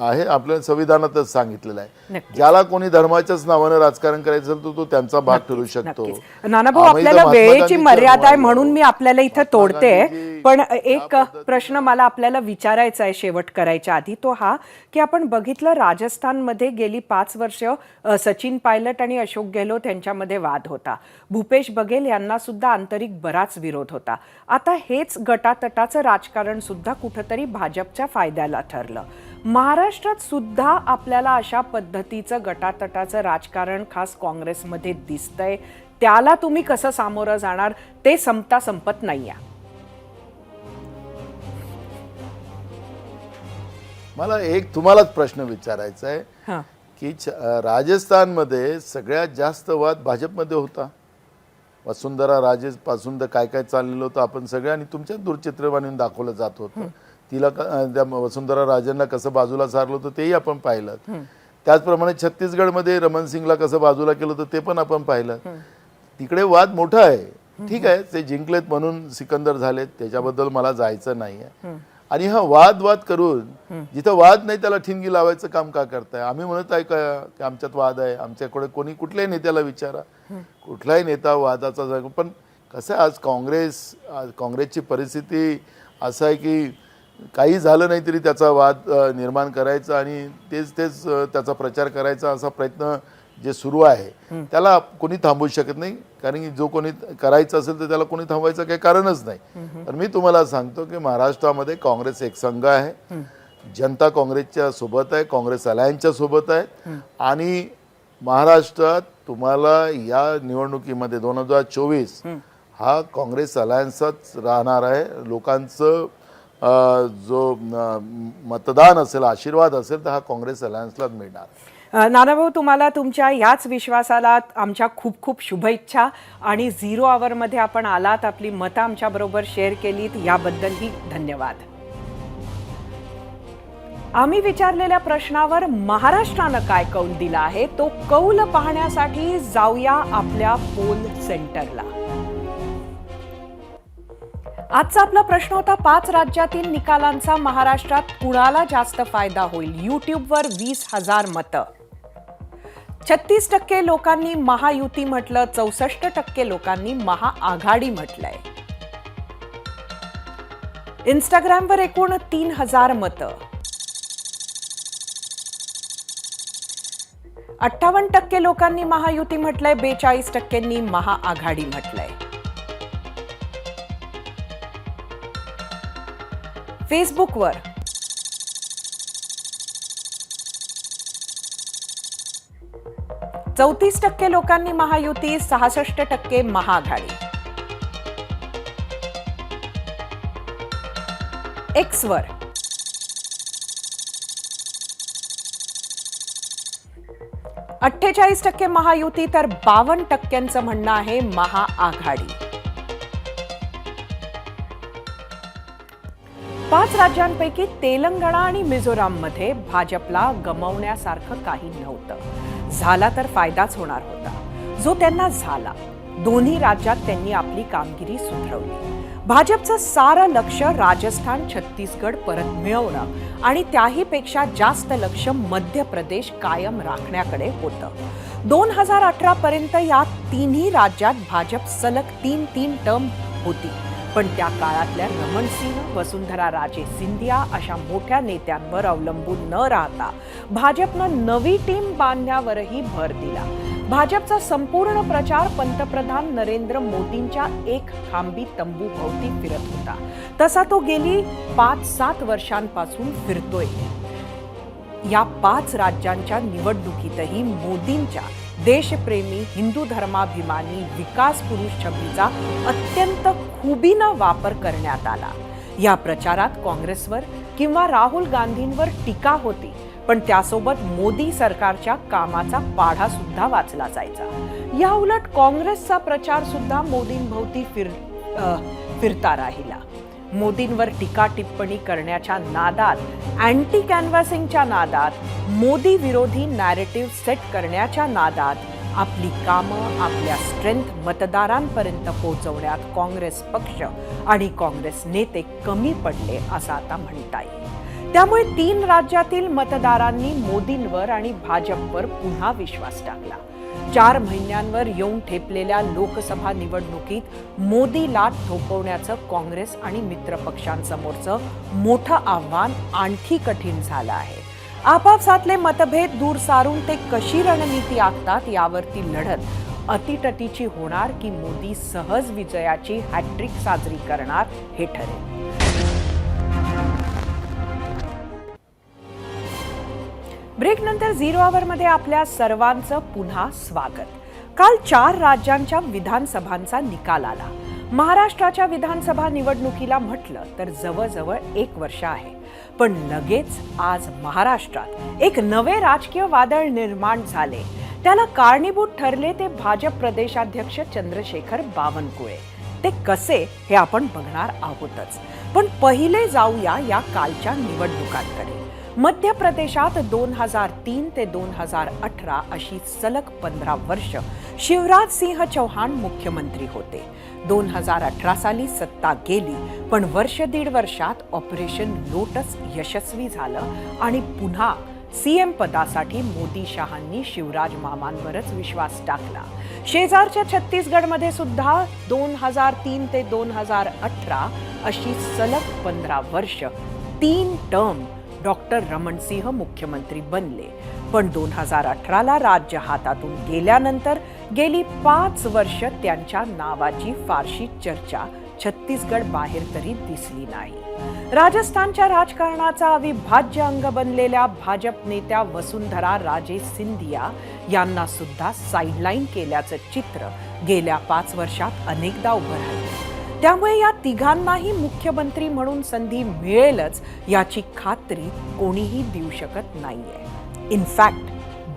आहे, आपल्या संविधानातच सांगितलेलं आहे. ज्याला कोणी धर्माच्याच नावानं राजकारण करायचं असेल तो त्यांचा भाग ठरू शकतो. नानाभाऊ, आपल्याला वेळेची मर्यादा आहे म्हणून मी आपल्याला इथं तोडते. पण एक प्रश्न मला आपल्याला विचारायचा आहे शेवट करायच्या आधी, तो हा की आपण बघितलं राजस्थानमध्ये गेली 5 वर्ष सचिन पायलट आणि अशोक गेहलोत यांच्यामध्ये वाद होता. भूपेश बघेल यांना सुद्धा आंतरिक बराच विरोध होता. आता हेच गटातटाचं राजकारण सुद्धा कुठंतरी भाजपच्या फायद्याला ठरलं. महाराष्ट्रात सुद्धा आपल्याला अशा पद्धतीचं गटातटाचं राजकारण खास काँग्रेसमध्ये दिसतंय. त्याला तुम्ही कसं सामोरं जाणार? ते संपत नाहीये. मला एक तुम्हालाच प्रश्न विचारायचा आहे की राजस्थानमध्ये सगळ्यात जास्त वाद भाजपमध्ये होता. वसुंधरा राजे पासून तर काय काय चाललेलं होतं आपण सगळ्यांनी तुमच्या दूरचित्रवाणीतून दाखवलं जात होतं. तिला त्या वसुंधरा राजेंना कसं बाजूला सारलं होतं तेही आपण पाहिलं. त्याचप्रमाणे छत्तीसगडमध्ये रमण सिंगला कसं बाजूला केलं होतं ते पण आपण पाहिलं. तिकडे वाद मोठा आहे. ठीक आहे, ते जिंकलेत म्हणून सिकंदर झालेत, त्याच्याबद्दल मला जायचं नाही आहे. आणि हा वाद करून जिथं वाद नाही त्याला ठिणगी लावायचं काम का करताय? आम्ही म्हणत आहे का की आमच्यात वाद आहे, आमच्याकडे कुठल्याही नेत्याला विचारा, कुठलाही नेता वादाचा. पण कसं आज काँग्रेसची परिस्थिती असं आहे की काही झालं नाही तरी त्याचा वाद निर्माण करायचा आणि तेच त्याचा प्रचार करायचा असा प्रयत्न जे सुरू आहे त्याला कोणी थांबवू शकत नाही. कारण की जो कोणी करायचं असेल तर त्याला कोणी थांबवायचं काही कारणच नाही. तर मी तुम्हाला सांगतो की महाराष्ट्रामध्ये काँग्रेस एक संघ आहे. जनता काँग्रेसच्या सोबत आहे, काँग्रेस अलायन्सच्या सोबत आहे. आणि महाराष्ट्रात तुम्हाला या निवडणुकीमध्ये 2024 हा काँग्रेस अलायन्सच राहणार आहे. लोकांचं जो मतदान असेल, आशीर्वाद असेल तर हा काँग्रेस अलायन्सलाच मिळणार. नानाभाऊ, तुम्हाला तुमच्या याच विश्वासाला आमच्या खूप खूप शुभेच्छा. आणि 0 आवरमध्ये आपण आलात, आपली मतं आमच्याबरोबर शेअर केलीत, याबद्दलही धन्यवाद. आम्ही विचारलेल्या प्रश्नावर महाराष्ट्रानं काय कौल दिला आहे तो कौल पाहण्यासाठी जाऊया आपल्या पोल सेंटरला. आजचा आपला प्रश्न होता, 5 राज्यातील निकालांचा महाराष्ट्रात कुणाला जास्त फायदा होईल? युट्यूबवर 20,000 मतं. 36% लोकांनी महायुती म्हटलं, 64% लोकांनी महाआघाडी म्हटलंय. इंस्टाग्रामवर एकूण 3,000 मतं. 58% लोकांनी महायुती म्हटलंय, 42% महाआघाडी म्हटलंय. फेसबुकवर, 34% लोकांनी महायुती, 66% महाआघाडी. एक्सवर, 48% महायुती तर 52% म्हणणं आहे महाआघाडी. 5 राज्यांपैकी तेलंगणा आणि मिझोराममध्ये भाजपला गमावण्यासारखं काही नव्हतं. झाला तर फायदाच होणार होता, जो त्यांना झाला. दोन्ही राज्यात त्यांनी आपली कामगिरी सुधरवली. भाजपचं सारं लक्ष राजस्थान, छत्तीसगड परत मिळवणं आणि त्याहीपेक्षा जास्त लक्ष मध्य प्रदेश कायम राखण्याकडे होतं. 2018 पर्यंत या तिन्ही राज्यात भाजप सलग 3 टर्म होती. पण त्या काळातल्या रमण सिंह, वसुंधरा राजे सिंधिया अशा मोठ्या नेत्यांवर अवलंबून न राहता भाजपनं नवी टीम बांधण्यावरही भर दिला. भाजपचा संपूर्ण प्रचार पंतप्रधान नरेंद्र मोदींच्या एक खांबी तंबू भोवती फिरत होता. तसा तो गेली 5-7 वर्षांपासून फिरतोय. या 5 राज्यांच्या निवडणुकीतही मोदींच्या देशप्रेमी, हिंदू धर्माभिमानी, विकास पुरुष छबीचा अत्यंत खुबीनं वापर करण्यात आला. या प्रचारात काँग्रेसवर किंवा राहुल गांधींवर टीका होती, पण त्यासोबत मोदी सरकारच्या कामाचा पाढा सुद्धा वाचला जायचा. या उलट काँग्रेसचा प्रचार सुद्धा मोदींभोवती फिरता राहिला. मोदींवर टीका टिप्पणी करण्याच्या नादात, अँटी कॅनव्हासिंगच्या नादात, मोदी विरोधी नॅरेटिव्ह सेट करण्याच्या नादात आपली कामं, आपल्या स्ट्रेंथ मतदारांपर्यंत पोहोचवण्यात काँग्रेस पक्ष आणि काँग्रेस नेते कमी पडले असं आता म्हणता येईल. त्यामुळे 3 राज्यातील मतदारांनी मोदींवर आणि भाजपवर पुन्हा विश्वास टाकला. 4 महिन्यांवर येऊन ठेपलेल्या लोकसभा निवडणुकीत मोदीला थोपवण्याचं काँग्रेस आणि मित्रपक्षांसमोरचं मोठं आव्हान आणखी कठीण झालं आहे. आपापसातले मतभेद दूर सारून ते कशी रणनीती आखतात यावरती लढत अतिटतीची होणार की मोदी सहज विजयाची हॅट्रिक साजरी करणार हे ठरेल. ब्रेक नंतर 0 आवरमध्ये आपल्या सर्वांचं पुन्हा स्वागत. काल 4 राज्यांच्या विधानसभांचा निकाल आला. महाराष्ट्राच्या विधानसभा निवडणुकीला म्हटलं तर जवळजवळ 1 वर्ष आहे. पण लगेच आज महाराष्ट्रात एक नवे राजकीय वादळ निर्माण झाले. त्याला कारणीभूत ठरले ते भाजप प्रदेशाध्यक्ष चंद्रशेखर बावनकुळे. ते कसे हे आपण बघणार आहोतच. पण पहिले जाऊया या कालच्या निवडणुकांकडे. मध्य प्रदेशात 2003 ते 2018 अशी सलग 15 वर्ष शिवराज सिंह चौहान मुख्यमंत्री होते. 2018 साली सत्ता गेली, पण 1.5 वर्षात ऑपरेशन लोटस यशस्वी झालं आणि पुन्हा सीएम पदासाठी मोदी शहांनी शिवराज मामांवरच विश्वास टाकला. शेजारच्या छत्तीसगडमध्ये सुद्धा 2003 ते 2018 अशी सलग 15 वर्ष 3 टर्म डॉक्टर रमण सिंह मुख्यमंत्री बनले. पण 2018ला राज्य हातातून गेल्यानंतर गेली 5 वर्ष त्यांच्या नावाची फारशी चर्चा छत्तीसगड बाहेर तरी दिसली नाही. राजस्थानच्या राजकारणाचा अविभाज्य अंग बनलेल्या भाजप नेत्या वसुंधरा राजे सिंधिया यांना सुद्धा साईडलाईन केल्याचं चित्र गेल्या 5 वर्षात अनेकदा उभं राहिलं. त्यामुळे या तिघांनाही मुख्यमंत्री म्हणून संधी मिळेलच याची खात्री कोणीही देऊ शकत नाहीये. इनफॅक्ट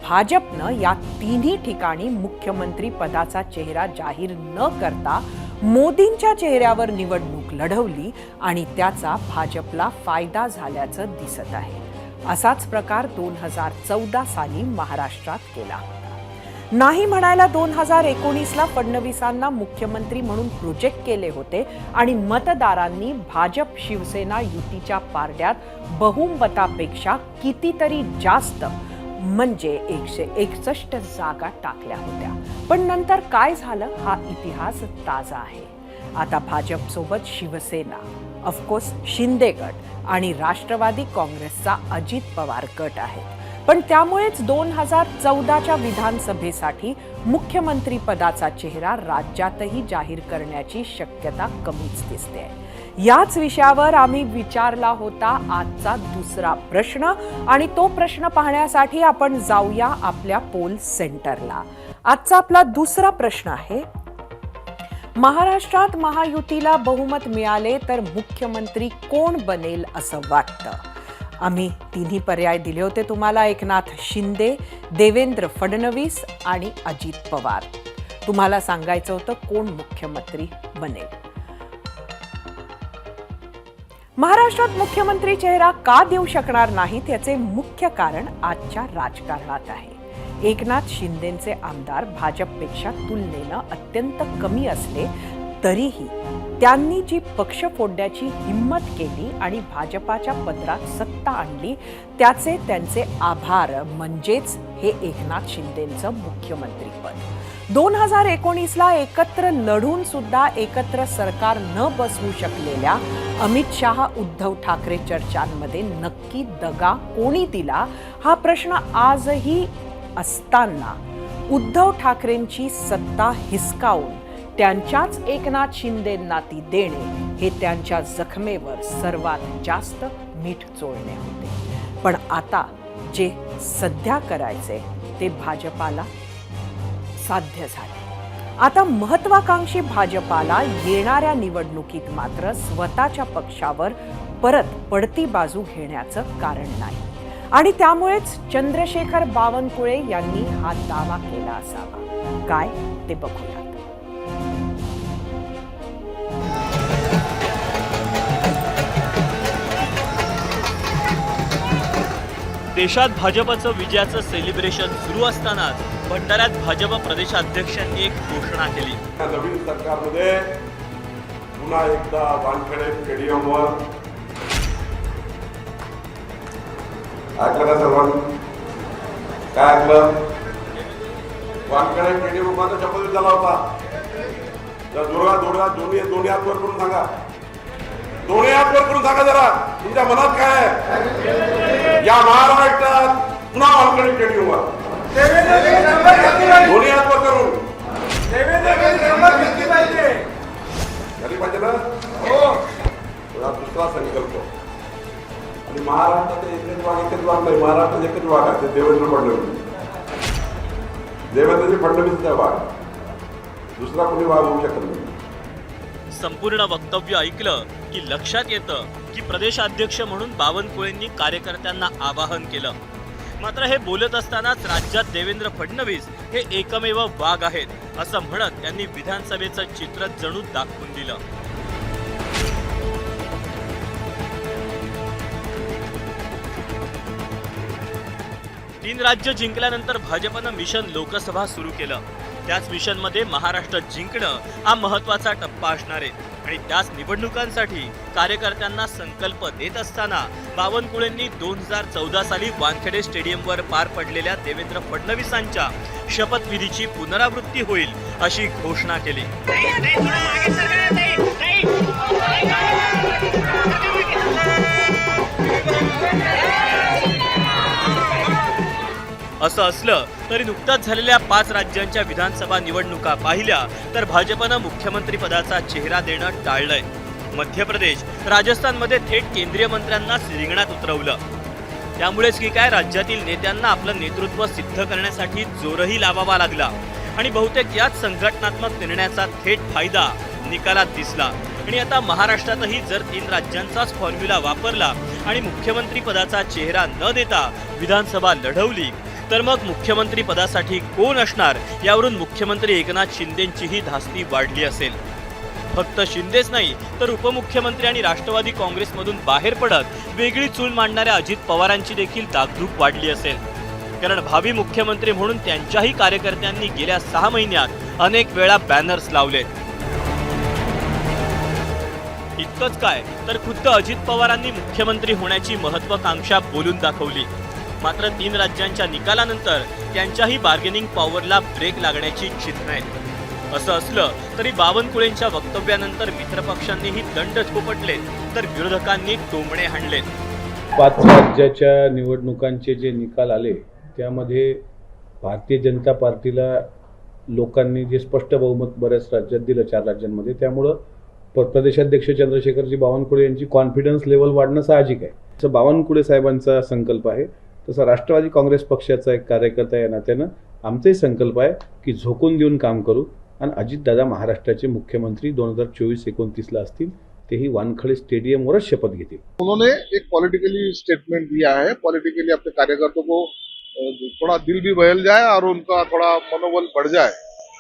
भाजपनं या तिन्ही ठिकाणी मुख्यमंत्री पदाचा चेहरा जाहीर न करता मोदींच्या चेहऱ्यावर निवडणूक लढवली आणि त्याचा भाजपला फायदा झाल्याचं दिसत आहे. असाच प्रकार 2014 साली महाराष्ट्रात केला होता. नाही म्हणायला 2019ला फडणवीसांना मुख्यमंत्री म्हणून प्रोजेक्ट केले होते आणि मतदारांनी भाजप शिवसेना युतीच्या पारड्यात बहुमतापेक्षा कितीतरी जास्त म्हणजे 161 जागा टाकल्या होत्या. पण नंतर काय झालं हा इतिहास ताजा आहे. आता भाजपसोबत शिवसेना, ऑफकोर्स शिंदे गट आणि राष्ट्रवादी काँग्रेसचा अजित पवार गट आहे. पण त्यामुळेच 2014च्या विधानसभेसाठी मुख्यमंत्री पदाचा चेहरा राज्यातही जाहीर करण्याची शक्यता कमीच दिसते. याच विषयावर आम्ही विचारला होता आजचा दुसरा प्रश्न आणि तो प्रश्न पाहण्यासाठी आपण जाऊया आपल्या पोल सेंटरला. आजचा आपला दुसरा प्रश्न आहे, महाराष्ट्रात महायुतीला बहुमत मिळाले तर मुख्यमंत्री कोण बनेल असं वाटतं? आम्ही तिन्ही पर्याय दिले होते तुम्हाला, एकनाथ शिंदे, देवेंद्र फडणवीस आणि अजित पवार. तुम्हाला सांगायचं होतं कोण मुख्यमंत्री बनेल. महाराष्ट्रात मुख्यमंत्री चेहरा का देऊ शकणार नाहीत याचे मुख्य कारण आजच्या राजकारणात आहे. एकनाथ शिंदेचे आमदार भाजपपेक्षा तुलनेनं अत्यंत कमी असले तरीही त्यांनी जी पक्ष फोडण्याची हिम्मत केली आणि भाजपाच्या पदरात सत्ता आणली त्याचे त्यांचे आभार, म्हणजेच हे एकनाथ शिंदेंचं मुख्यमंत्रीपद. 2019ला एकत्र लढून सुद्धा एकत्र सरकार न बसवू शकलेल्या अमित शहा उद्धव ठाकरे चर्चांमध्ये नक्की दगा कोणी दिला हा प्रश्न आजही असताना उद्धव ठाकरेंची सत्ता हिसकावून त्यांच्याच एकनाथ शिंदेंना ती देणे हे त्यांच्या जखमेवर सर्वात जास्त मीठ चोळणे होते. पण आता जे सध्या करायचे ते भाजपाला साध्य झाले. आता महत्वाकांक्षी भाजपाला येणाऱ्या निवडणुकीत मात्र स्वतःच्या पक्षावर परत पडती बाजू घेण्याचं कारण नाही आणि त्यामुळेच चंद्रशेखर बावनकुळे यांनी हा दावा केला असावा. काय ते बघूया. देशात भाजपचं विजयाचं सेलिब्रेशन सुरू असतानाच भंडाऱ्यात भाजप प्रदेशाध्यक्षांनी एक घोषणा केली. नवीन सरकारमध्ये पुन्हा एकदा वानखेडे स्टेडियमवर ऐकलं का सर्वांनी? काय ऐकलं? वानखेडे स्टेडियमवर शपथ झाला होता. दोन्ही हात वर करून सांगा, दोन्ही हात वर करून सांगा जरा तुमच्या मनात काय आहे. या महाराष्ट्रात पुन्हा वानखेडे स्टेडियमवर दोन्ही हात वर करून झाली पाहिजे ना. दुसरा संकल्प आणि महाराष्ट्रात एकच वाघ नाही, महाराष्ट्रात एकच वाघ आहे, ते देवेंद्र फडणवीस. देवेंद्रजी फडणवीसचा वाघ, दुसरा कोणी वाघ होऊ शकत नाही. संपूर्ण वक्तव्य ऐकलं की लक्षात येतं की प्रदेशाध्यक्ष म्हणून बावनकुळेंनी कार्यकर्त्यांना आवाहन केलं. मात्र हे बोलत असतानाच राज्यात देवेंद्र फडणवीस हे एकमेव वाघ आहेत असं म्हणत त्यांनी विधानसभेचं चित्र जणू दाखवून दिलं. तीन राज्य जिंकल्यानंतर भाजपनं मिशन लोकसभा सुरू केलं. त्याच मिशनमध्ये महाराष्ट्र जिंकणं हा महत्वाचा टप्पा असणार आहे आणि त्याच निवडणुकांसाठी कार्यकर्त्यांना संकल्प देत असताना बावनकुळेंनी 2014 साली वानखेडे स्टेडियमवर पार पडलेल्या देवेंद्र फडणवीसांच्या शपथविधीची पुनरावृत्ती होईल अशी घोषणा केली. असं असलं तरी नुकत्याच झालेल्या 5 राज्यांच्या विधानसभा निवडणुका पाहिल्या तर भाजपनं मुख्यमंत्री पदाचा चेहरा देणं टाळलंय. मध्य प्रदेश, राजस्थानमध्ये थेट केंद्रीय मंत्र्यांनाच रिंगणात उतरवलं. त्यामुळेच की काय राज्यातील नेत्यांना आपलं नेतृत्व सिद्ध करण्यासाठी जोरही लावावा लागला आणि बहुतेक याच संघटनात्मक निर्णयाचा थेट फायदा निकालात दिसला. आणि आता महाराष्ट्रातही जर 3 राज्यांचाच फॉर्म्युला वापरला आणि मुख्यमंत्री पदाचा चेहरा न देता विधानसभा लढवली तर मग मुख्यमंत्री पदासाठी कोण असणार यावरून मुख्यमंत्री एकनाथ शिंदेंचीही धास्ती वाढली असेल. फक्त शिंदेच नाही तर उपमुख्यमंत्री आणि राष्ट्रवादी काँग्रेसमधून बाहेर पडत वेगळी चूल मांडणाऱ्या अजित पवारांची देखील दागदूक वाढली असेल. कारण भावी मुख्यमंत्री म्हणून त्यांच्याही कार्यकर्त्यांनी गेल्या 6 महिन्यात अनेक वेळा बॅनर्स लावलेत. इतकंच काय तर खुद्द अजित पवारांनी मुख्यमंत्री होण्याची महत्वाकांक्षा बोलून दाखवली. मात्र 3 राज्यांच्या निकालानंतर त्यांच्याही बार्गेनिंग पॉवरला ब्रेक लागण्याची चिन्ह आहेत. असं असलं तरी बावनकुळेंच्या वक्तव्यानंतर मित्रपक्षांनीही दंड थोपटले तर विरोधकांनी टोमणे हाणलेत. 5 राज्याच्या निवडणुकांचे जे निकाल आले त्यामध्ये भारतीय जनता पार्टीला लोकांनी जे स्पष्ट बहुमत बऱ्याच राज्यात दिलं, 4 राज्यांमध्ये, त्यामुळं प्रदेशाध्यक्ष चंद्रशेखरजी बावनकुळे यांची कॉन्फिडन्स लेवल वाढणं साहजिक आहे. जसं बावनकुळे साहेबांचा संकल्प आहे तसा राष्ट्रवादी काँग्रेस पक्षाचा एक कार्यकर्ता या नात्यानं आमचाही संकल्प आहे की झोकून देऊन काम करू आणि अजितदादा महाराष्ट्राचे मुख्यमंत्री 2024-29 असतील, तेही वानखडे स्टेडियमवरच शपथ घेतील. उन्होंने एक पॉलिटिकली स्टेटमेंट दिया है, पॉलिटिकली अपने कार्यकर्ताओं को थोड़ा दिल भी बहल जाए और उनका थोड़ा मनोबल बढ़ जाए,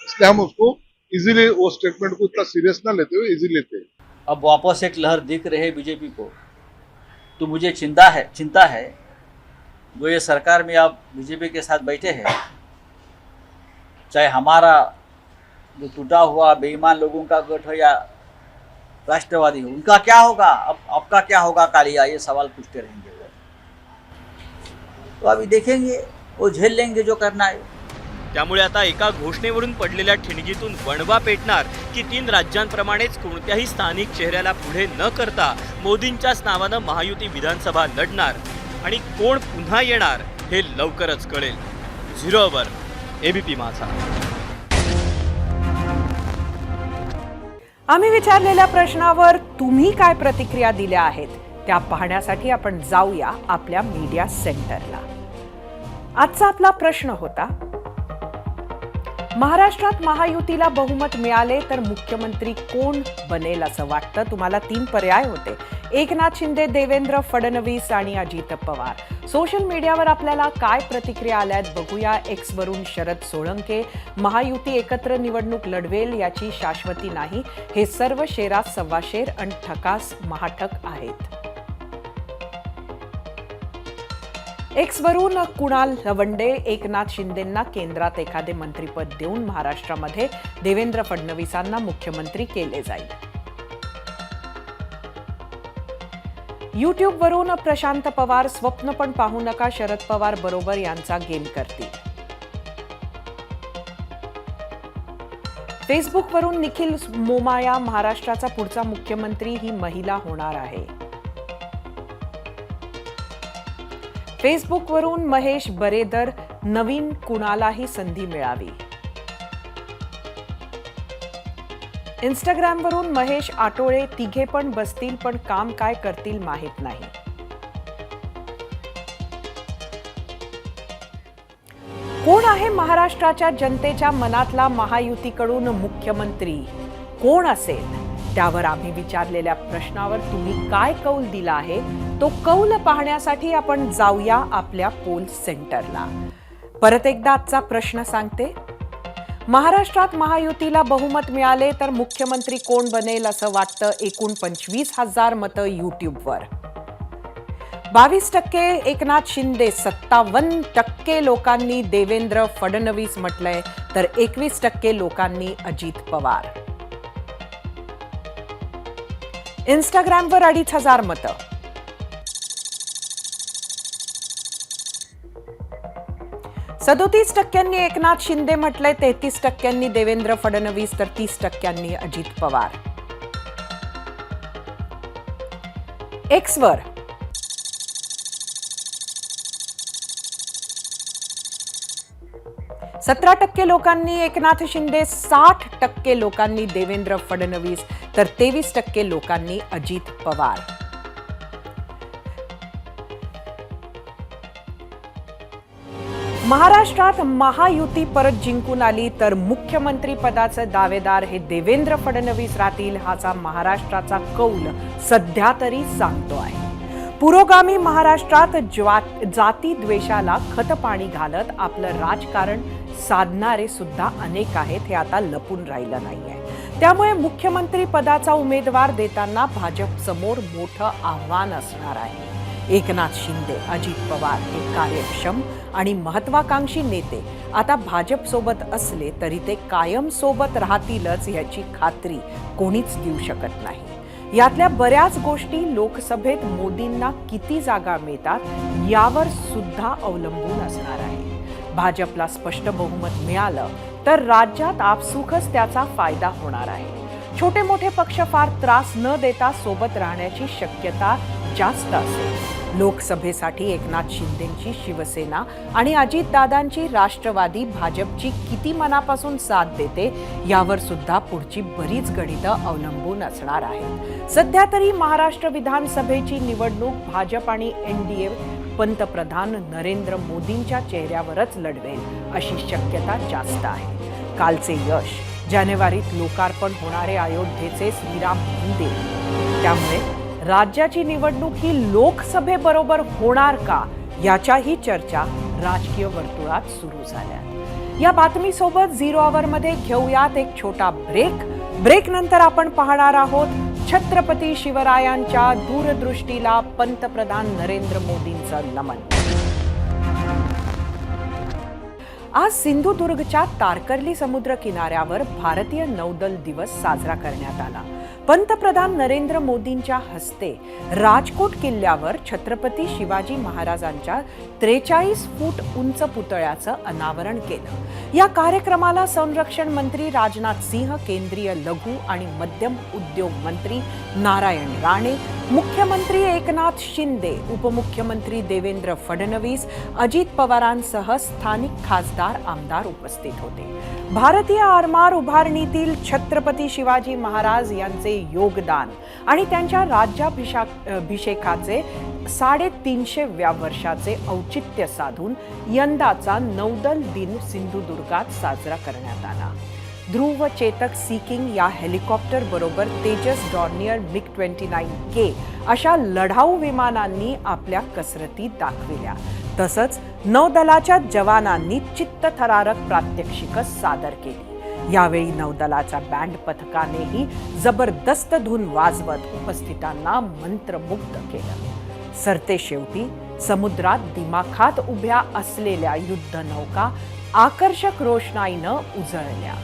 इसलिए हम उसको इजीली वो स्टेटमेंट को इतना सीरियस ना लेते हुए इजी लेते हैं. अब वापस एक लहर दिख रही है बीजेपी को, तो मुझे चिंता है जो ये सरकार में आप बीजेपी के साथ बैठे हैं, चाहे हमारा जो टूटा हुआ बेईमान लोगों का गठ हो या राष्ट्रवादी हो, उनका क्या होगा, अब आपका क्या होगा कालिया, ये सवाल पूछते रहेंगे वो. तो अभी देखेंगे, वो झेल लेंगे जो करना है. त्यामुळे आता एका घोषणेवरून पडलेल्या ठिणगीतून वणवा पेटणार की 3 राज्यांप्रमाणेच कोणत्याही स्थानिक चेहऱ्याला पुढे न करता मोदींच्याच नावानं महायुती विधानसभा लढणार आणि कोण पुन्हा येणार हे लवकरच कळेल. 0 वर एबीपी माझा. आम्ही विचारलेल्या प्रश्नावर तुम्ही काय प्रतिक्रिया दिल्या आहेत त्या पाहण्यासाठी आपण जाऊया आपल्या मीडिया सेंटरला. आजचा आपला प्रश्न होता, महाराष्ट्रात महायुतीला बहुमत मिळाले तर मुख्यमंत्री कोण बनेल असं वाटतं? तुम्हाला 3 पर्याय होते, एकनाथ शिंदे, देवेंद्र फडणवीस आणि अजित पवार. सोशल मीडियावर आपल्याला काय प्रतिक्रिया आल्यात बघूया. एक्स वरून शरद सोळंके, महायुती एकत्र निवडणूक लढवेल याची शाश्वती नाही, हे सर्व शेरात सव्वाशेर आणि ठकास महाठक आहेत. एक्स वरून कुणाल लवंडे, एकनाथ शिंदेंना केंद्रात एखादे मंत्रिपद देऊन महाराष्ट्रामध्ये देवेंद्र फडणवीसांना मुख्यमंत्री केले जाईल. युट्यूब वरून प्रशांत पवार, स्वप्न पण पाहू नका, शरद पवार बरोबर यांचा गेम करतील. फेसबुक वरून निखिल मोमाया, महाराष्ट्राचा पुढचा मुख्यमंत्री ही महिला होणार आहे. फेसबुक वरून महेश बरेदर, नवीन कुणालाही संधी मिळावी. इंस्टाग्राम वरून महेश आटोळे, तिघे पण बसतील पण काम काय करतील माहित नाही. कोण आहे महाराष्ट्राच्या जनतेच्या मनातला महायुतीकडून मुख्यमंत्री? कोण असेल? त्यावर आम्ही विचारलेल्या प्रश्नावर तुम्ही काय कौल दिला आहे तो कौल पाहण्यासाठी आपण जाऊया आपल्या पोल सेंटरला. परत एकदा आजचा प्रश्न सांगते, महाराष्ट्रात महायुतीला बहुमत मिळाले तर मुख्यमंत्री कोण बनेल असं वाटतं? एकूण 25,000 मतं युट्यूबवर. 22% एकनाथ शिंदे, 57% लोकांनी देवेंद्र फडणवीस म्हटलंय तर 21% लोकांनी अजित पवार. इंस्टाग्रामवर 2,500 मतं. %37 एकनाथ शिंदे म्हटलंय, 33% देवेंद्र फडणवीस तर 30% अजित पवार. एक्सवर 17% लोकांनी एकनाथ शिंदे, 60% लोकांनी देवेंद्र फडणवीस तर 23% लोकांनी अजित पवार. महाराष्ट्रात महायुती परत जिंकून आली तर मुख्यमंत्री पदाचे दावेदार हे देवेंद्र फडणवीस राहतील, हाचा महाराष्ट्राचा कौल सध्या तरी सांगतो आहे. पुरोगामी महाराष्ट्रात जाती द्वेषाला खतपाणी घालत आपलं राजकारण साधणारे सुद्धा अनेक आहेत, हे आता लपून राहिलं नाहीये. त्यामुळे मुख्यमंत्री पदाचा उमेदवार देताना भाजप समोर मोठं आव्हान असणार आहे. एकनाथ शिंदे, अजित पवार हे कार्यक्षम आणि महत्वाकांक्षी नेते आता भाजप सोबत असले तरी ते कायम सोबत राहतीलच याची खात्री कोणीच देऊ शकत नाही. यातल्या बऱ्याच गोष्टी लोकसभेत मोदींना किती जागा मिळतात यावर सुद्धा अवलंबून असणार आहे. भाजपला स्पष्ट बहुमत मिळालं तर राज्यात आपसुकच त्याचा फायदा होणार आहे. छोटे मोठे पक्ष फार त्रास न देता सोबत राहण्याची शक्यता जास्त असेल. लोकसभेसाठी एकनाथ शिंदेंची शिवसेना आणि अजितदादांची राष्ट्रवादी भाजपची किती मनापासून साथ देते यावर सुद्धा पुढची बरीच गणितं अवलंबून असणार आहेत. सध्या तरी महाराष्ट्र विधानसभेची निवडणूक भाजप आणि NDA पंतप्रधान नरेंद्र मोदींच्या चेहऱ्यावरच लढवेल अशी शक्यता जास्त आहे. कालचे यश, जानेवारीत लोकार्पण होणारे अयोध्येचे श्रीराम मंदिर, त्यामुळे राज्याची निवडणूक ही लोकसभेबरोबर होणार का याच्याही चर्चा राजकीय वर्तुळात सुरू झाल्या. या बातमीसोबत 0 आवरमध्ये घेऊयात एक छोटा ब्रेक नंतर आपण पाहणार आहोत छत्रपती शिवरायांच्या दूरदृष्टीला पंतप्रधान नरेंद्र मोदींचं नमन. आज सिंधुदुर्गच्या तारकर्ली समुद्र किनाऱ्यावर भारतीय नौदल दिवस साजरा करण्यात आला. पंतप्रधान नरेंद्र मोदींच्या हस्ते राजकोट किल्ल्यावर छत्रपती शिवाजी महाराजांच्या 43 फूट उंच पुतळ्याचं अनावरण केलं. या कार्यक्रमाला संरक्षण मंत्री राजनाथ सिंह, केंद्रीय लघु आणि मध्यम उद्योग मंत्री नारायण राणे, मुख्यमंत्री एकनाथ शिंदे, उपमुख्यमंत्री देवेंद्र फडणवीस, अजित पवारांसह स्थानिक खासदार, आमदार उपस्थित होते. भारतीय आरमार उभारणीतील छत्रपती शिवाजी महाराज यांचे योगदान आणि त्यांच्या राज्याभिषेकाचे 350व्या वर्षाचे औचित्य साधून यंदाचा नौदल दिन सिंधुदुर्गात साजरा करण्यात आला. ध्रुव चेतक सी किंग या हेलिकॉप्टर बरोबर तेजस डॉर्नियर MiG-29K अशा लढाऊ विमानांनी आपल्या कसरती दाखविल्या. तसंच नौदलाच्या जवानांनी चित्तथरारक प्रात्यक्षिकं सादर केली. यावेळी नौदलाच्या बँड पथकानेही जबरदस्त धून वाजवत उपस्थितांना मंत्रमुग्ध केलं. सरतेशेवटी समुद्रात दिमाखात उभ्या असलेल्या युद्धनौका आकर्षक रोषणाईनं उजळल्या.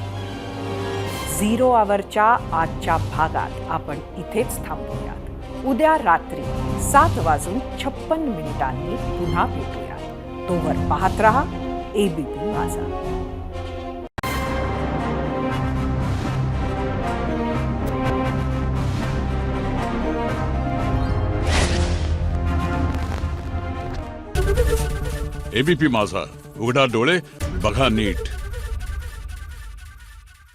0 आवरच्या आजच्या भागात आपण इथेच थांबूयात. उद्या रात्री 7:56 पुन्हा भेटूयात. तोवर पाहत रहा ABP माझा. ABP माझा, उघडा डोळे बघा नीट.